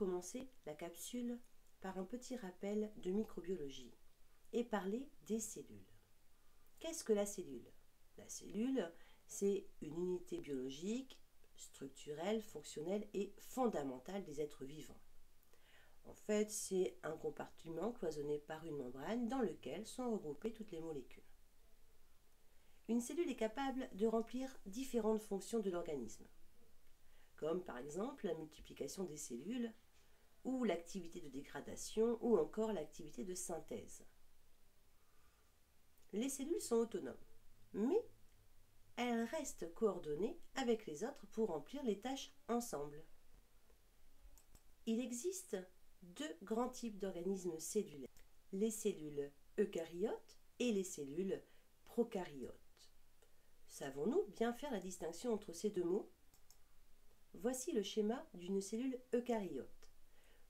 commencer la capsule par un petit rappel de microbiologie et parler des cellules. Qu'est-ce que la cellule? La cellule, c'est une unité biologique, structurelle, fonctionnelle et fondamentale des êtres vivants. En fait, c'est un compartiment cloisonné par une membrane dans lequel sont regroupées toutes les molécules. Une cellule est capable de remplir différentes fonctions de l'organisme, comme par exemple la multiplication des cellules, ou l'activité de dégradation, ou encore l'activité de synthèse. Les cellules sont autonomes, mais elles restent coordonnées avec les autres pour remplir les tâches ensemble. Il existe deux grands types d'organismes cellulaires, les cellules eucaryotes et les cellules prokaryotes. Savons-nous bien faire la distinction entre ces deux mots? Voici le schéma d'une cellule eucaryote.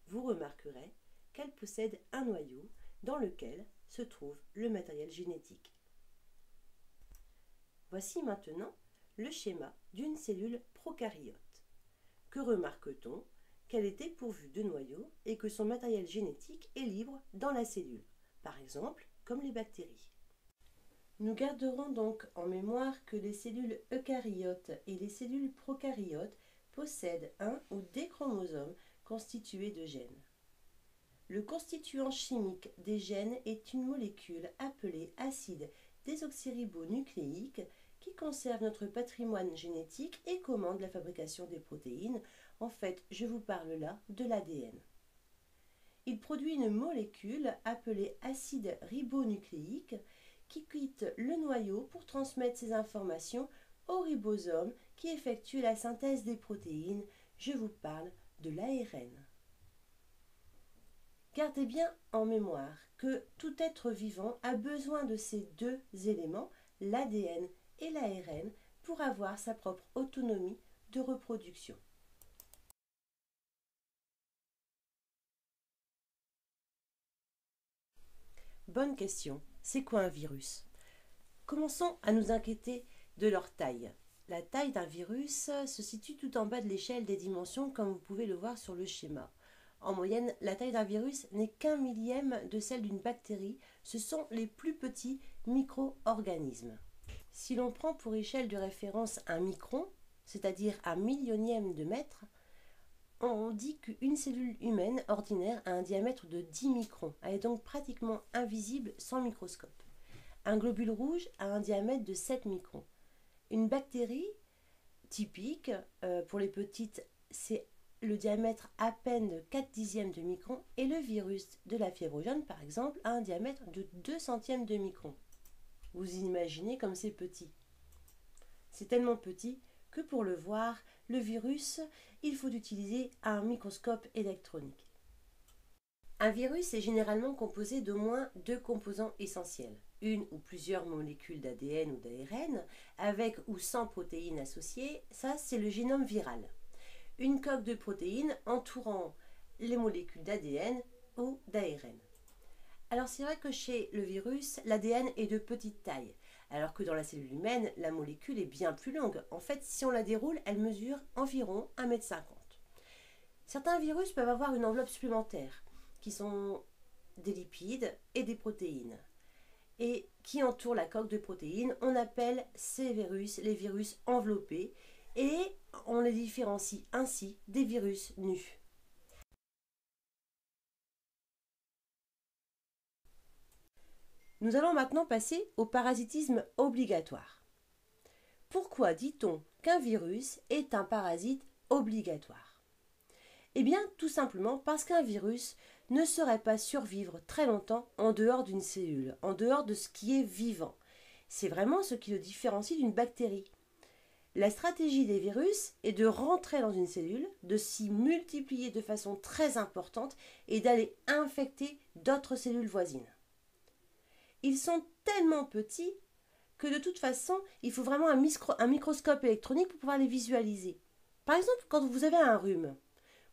Vous remarquerez qu'elle possède un noyau dans lequel se trouve le matériel génétique. Voici maintenant le schéma d'une cellule prokaryote. Que remarque-t-on? Qu'elle est dépourvue de noyau et que son matériel génétique est libre dans la cellule, par exemple comme les bactéries. Nous garderons donc en mémoire que les cellules eucaryotes et les cellules prokaryotes possèdent un ou des chromosomes constitués de gènes. Le constituant chimique des gènes est une molécule appelée acide désoxyribonucléique qui conserve notre patrimoine génétique et commande la fabrication des protéines. En fait, je vous parle là de l'ADN. Il produit une molécule appelée acide ribonucléique qui quitte le noyau pour transmettre ces informations au ribosome qui effectue la synthèse des protéines. Je vous parle de l'ARN. Gardez bien en mémoire que tout être vivant a besoin de ces deux éléments, l'ADN et l'ARN, pour avoir sa propre autonomie de reproduction. Bonne question. C'est quoi un virus? Commençons à nous inquiéter de leur taille. La taille d'un virus se situe tout en bas de l'échelle des dimensions, comme vous pouvez le voir sur le schéma. En moyenne, la taille d'un virus n'est qu'un millième de celle d'une bactérie. Ce sont les plus petits micro-organismes. Si l'on prend pour échelle de référence un micron, c'est-à-dire un millionième de mètre, on dit qu'une cellule humaine ordinaire a un diamètre de 10 microns. Elle est donc pratiquement invisible sans microscope. Un globule rouge a un diamètre de 7 microns. Une bactérie typique, pour les petites, c'est le diamètre à peine de 4 dixièmes de micron, et le virus de la fièvre jaune, par exemple, a un diamètre de 2 centièmes de micron. Vous imaginez comme c'est petit. C'est tellement petit que pour le voir, le virus, il faut utiliser un microscope électronique. Un virus est généralement composé d'au moins deux composants essentiels, une ou plusieurs molécules d'ADN ou d'ARN, avec ou sans protéines associées, ça c'est le génome viral. Une coque de protéines entourant les molécules d'ADN ou d'ARN. Alors c'est vrai que chez le virus, l'ADN est de petite taille, alors que dans la cellule humaine, la molécule est bien plus longue. En fait, si on la déroule, elle mesure environ 1,50 m. Certains virus peuvent avoir une enveloppe supplémentaire, qui sont des lipides et des protéines, et qui entourent la coque de protéines. On appelle ces virus les virus enveloppés, et on les différencie ainsi des virus nus. Nous allons maintenant passer au parasitisme obligatoire. Pourquoi dit-on qu'un virus est un parasite obligatoire? Eh bien, tout simplement parce qu'un virus ne saurait pas survivre très longtemps en dehors d'une cellule, en dehors de ce qui est vivant. C'est vraiment ce qui le différencie d'une bactérie. La stratégie des virus est de rentrer dans une cellule, de s'y multiplier de façon très importante et d'aller infecter d'autres cellules voisines. Ils sont tellement petits que de toute façon, il faut vraiment un microscope électronique pour pouvoir les visualiser. Par exemple, quand vous avez un rhume,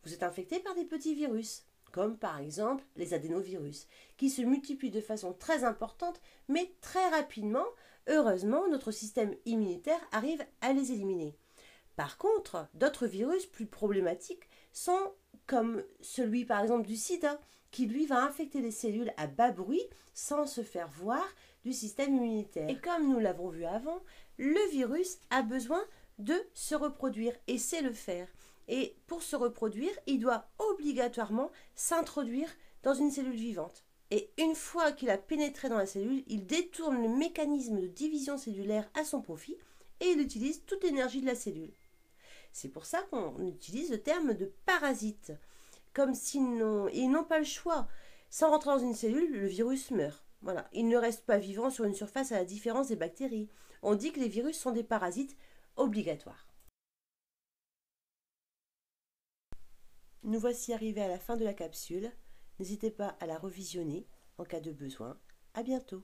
vous êtes infecté par des petits virus, comme par exemple les adénovirus, qui se multiplient de façon très importante, mais très rapidement. Heureusement, notre système immunitaire arrive à les éliminer. Par contre, d'autres virus plus problématiques sont comme celui par exemple du sida, qui lui va infecter les cellules à bas bruit sans se faire voir du système immunitaire. Et comme nous l'avons vu avant, le virus a besoin de se reproduire et sait le faire. Et pour se reproduire, il doit obligatoirement s'introduire dans une cellule vivante. Et une fois qu'il a pénétré dans la cellule, il détourne le mécanisme de division cellulaire à son profit et il utilise toute l'énergie de la cellule. C'est pour ça qu'on utilise le terme de parasite, comme s'ils n'ont pas le choix. Sans rentrer dans une cellule, le virus meurt. Voilà. Il ne reste pas vivant sur une surface à la différence des bactéries. On dit que les virus sont des parasites obligatoires. Nous voici arrivés à la fin de la capsule. N'hésitez pas à la revisionner en cas de besoin. À bientôt.